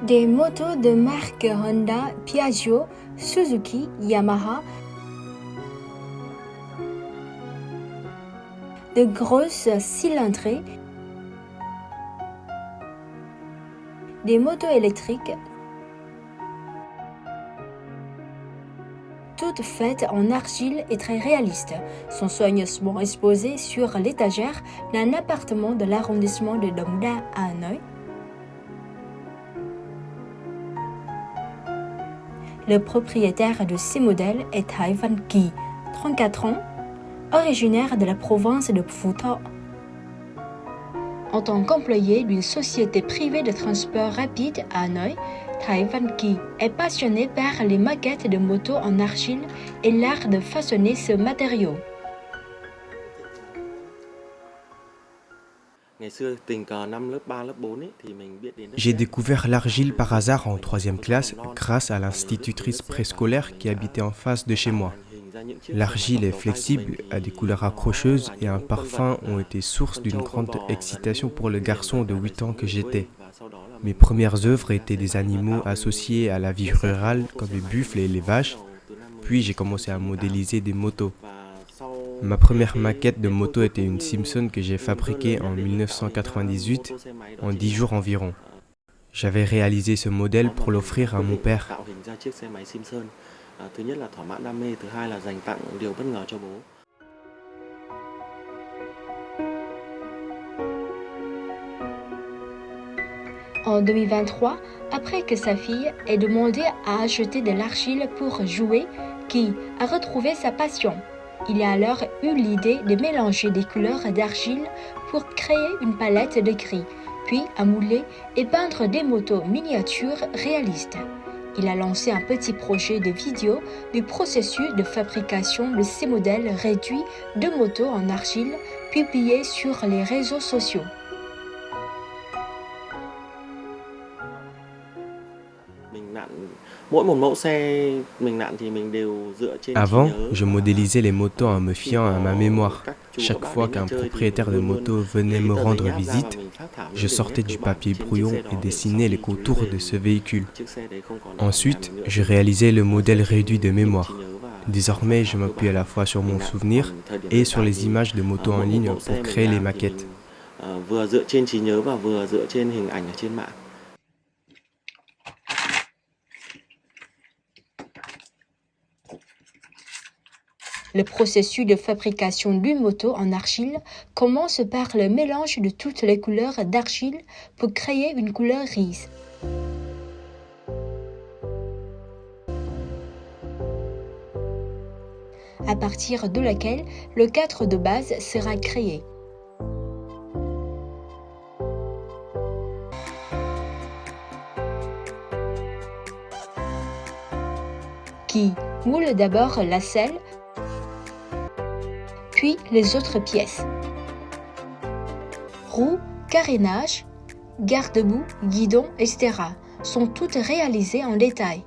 Des motos de marque Honda, Piaggio, Suzuki, Yamaha, de grosses cylindrées, des motos électriques, toutes faites en argile et très réalistes, sont soigneusement exposées sur l'étagère d'un appartement de l'arrondissement de Dongda à Hanoï. Le propriétaire de ces modèles est Thái Văn Kỳ, 34 ans, originaire de la province de Phú Thọ. En tant qu'employé d'une société privée de transport rapide à Hanoï, Thái Văn Kỳ est passionné par les maquettes de motos en argile et l'art de façonner ce matériau. J'ai découvert l'argile par hasard en 3e classe grâce à l'institutrice préscolaire qui habitait en face de chez moi. L'argile est flexible, a des couleurs accrocheuses et un parfum ont été source d'une grande excitation pour le garçon de 8 ans que j'étais. Mes premières œuvres étaient des animaux associés à la vie rurale comme les buffles et les vaches, puis j'ai commencé à modéliser des motos. Ma première maquette de moto était une Simpson que j'ai fabriquée en 1998, en 10 jours environ. J'avais réalisé ce modèle pour l'offrir à mon père. En 2023, après que sa fille ait demandé à acheter de l'argile pour jouer, Kỳ a retrouvé sa passion. Il a alors eu l'idée de mélanger des couleurs d'argile pour créer une palette de gris, puis à mouler et peindre des motos miniatures réalistes. Il a lancé un petit projet de vidéo du processus de fabrication de ces modèles réduits de motos en argile publié sur les réseaux sociaux. Avant, je modélisais les motos en me fiant à ma mémoire. Chaque fois qu'un propriétaire de moto venait me rendre visite, je sortais du papier brouillon et dessinais les contours de ce véhicule. Ensuite, je réalisais le modèle réduit de mémoire. Désormais, je m'appuie à la fois sur mon souvenir et sur les images de motos en ligne pour créer les maquettes. Le processus de fabrication d'une moto en argile commence par le mélange de toutes les couleurs d'argile pour créer une couleur grise. À partir de laquelle le cadre de base sera créé. Kỳ moule d'abord la selle, puis les autres pièces. Roues, carénage, garde-boue, guidon, etc. sont toutes réalisées en détail.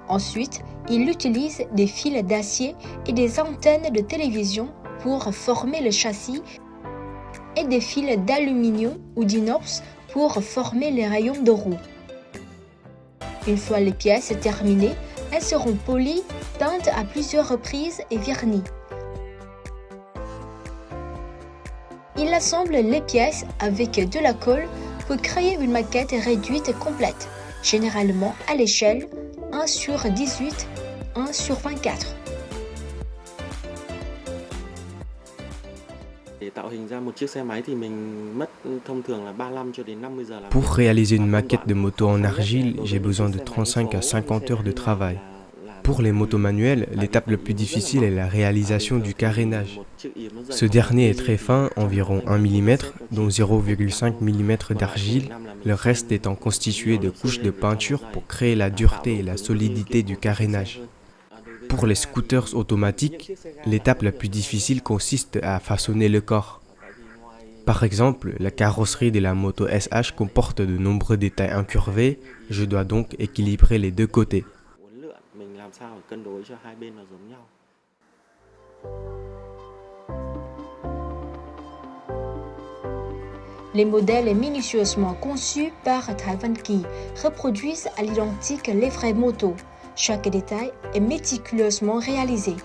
Ensuite, il utilise des fils d'acier et des antennes de télévision pour former le châssis et des fils d'aluminium ou d'inox pour former les rayons de roue. Une fois les pièces terminées, elles seront polies, peintes à plusieurs reprises et vernies. Il assemble les pièces avec de la colle pour créer une maquette réduite complète, généralement à l'échelle 1/18, 1/24. Pour réaliser une maquette de moto en argile, j'ai besoin de 35 à 50 heures de travail. Pour les motos manuelles, l'étape la plus difficile est la réalisation du carénage. Ce dernier est très fin, environ 1 mm, dont 0,5 mm d'argile, le reste étant constitué de couches de peinture pour créer la dureté et la solidité du carénage. Pour les scooters automatiques, l'étape la plus difficile consiste à façonner le corps. Par exemple, la carrosserie de la moto SH comporte de nombreux détails incurvés, je dois donc équilibrer les deux côtés. Les modèles minutieusement conçus par Tai Wan Qi reproduisent à l'identique les vraies motos. Chaque détail est méticuleusement réalisé.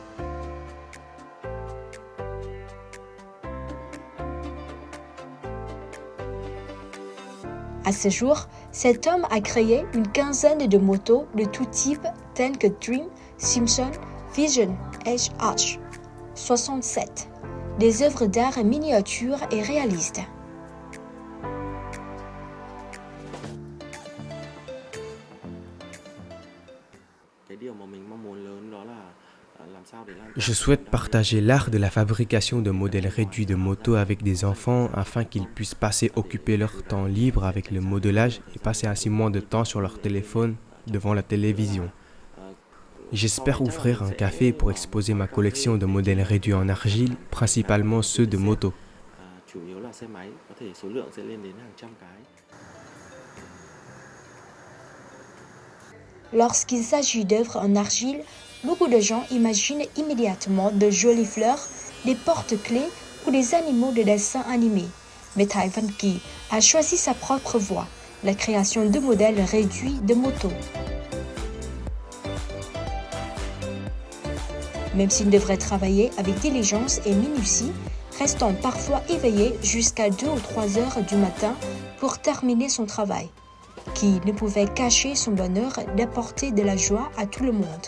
À ce jour, cet homme a créé une quinzaine de motos de tout type telles que Dream, Simpson, Vision, H, 67, des œuvres d'art miniatures et réalistes. Je souhaite partager l'art de la fabrication de modèles réduits de motos avec des enfants afin qu'ils puissent occuper leur temps libre avec le modelage et passer ainsi moins de temps sur leur téléphone devant la télévision. J'espère ouvrir un café pour exposer ma collection de modèles réduits en argile, principalement ceux de motos. Lorsqu'il s'agit d'œuvres en argile, beaucoup de gens imaginent immédiatement de jolies fleurs, des porte-clés ou des animaux de dessin animé. Mais Tai Wan Qi a choisi sa propre voie, la création de modèles réduits de motos. Même s'il devrait travailler avec diligence et minutie, restant parfois éveillé jusqu'à 2 ou 3 heures du matin pour terminer son travail, qui ne pouvait cacher son bonheur d'apporter de la joie à tout le monde.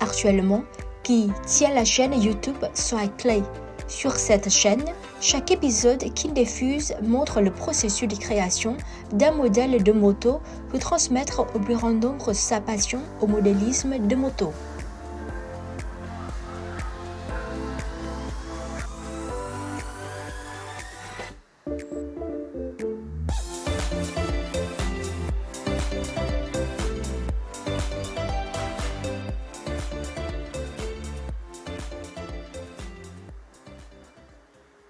Actuellement, Qi tient la chaîne YouTube Swagclay. Sur cette chaîne, chaque épisode qu'il diffuse montre le processus de création d'un modèle de moto pour transmettre au plus grand nombre sa passion au modélisme de moto.